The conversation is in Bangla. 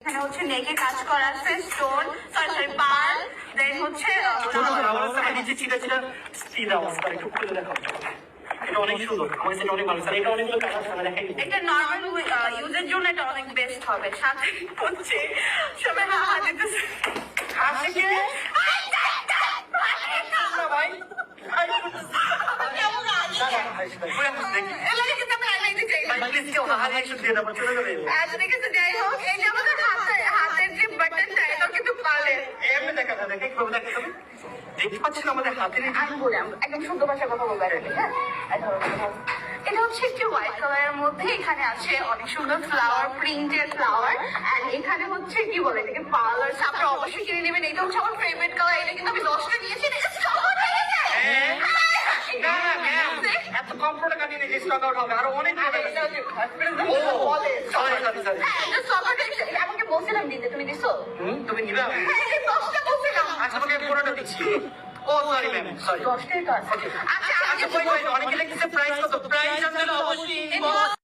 এখানে হচ্ছে নেকে কাজ করা আছে, স্টোন সরি পার্ল, দেন হচ্ছে নিচে চিটা চিটা চিটা অবস্থা একটু খুলে দেখাও। এটা অনেক সুন্দর, আমার কাছে অনেক ভালো। এটা অনেকগুলো কালার সামনে দেখাই। এটা নর্মাল ইউজের জন্য এটা অনেক বেস্ট হবে। সাথে হচ্ছে সবাই হাহা দিতেছে। হাসি কে না ভাই, এলাকা কিন্তু আমি আইলাইতে চাই না। প্লিজ কেউ হাহারি একটু দিয়ে দাও, চলে যাবে। আচ্ছা ঠিক আছে, যাই হোক, এই যে আমাদের হাতের যে বাটনটা এটা কিন্তু পালে। এমনি দেখা না, দেখে কিভাবে দেখা যাবে। দেখতে পাচ্ছেন আমাদের হাতের এই আমি বলি, আমি একদম শুদ্ধ ভাষায় কথা বলবো আর কি, হ্যাঁ। এটা হচ্ছে একটি হোয়াইট কালারের মধ্যে, এখানে আছে অনেক সুন্দর ফ্লাওয়ার, প্রিন্টেড ফ্লাওয়ার, এন্ড এখানে হচ্ছে কি বলে এটাকে পার্লার। আপনারা অবশ্যই কিনে নেবেন, এটা হচ্ছে আমার ফেভারিট কালার। এটা কিন্তু আমি 10টা নিয়েছি, এটা স্টক আউট হয়ে গেছে। না না ম্যাম, এত কম প্রোডাক্ট আনি যে স্টক আউট হবে, আরো অনেক প্রোডাক্ট আছে। সরি সরি সরি, আমাকে বলছিলাম দিতে, তুমি দিছো? তুমি নিবে? হ্যাঁ, 10টা বলছিলাম। আচ্ছা আমাকে পুরোটা দিচ্ছি। ও সরি ম্যাম, সরি। 10টাই তো আছে। আচ্ছা আচ্ছা অনেকে লিখেছে প্রাইস কত, প্রাইস জানলে অবশ্যই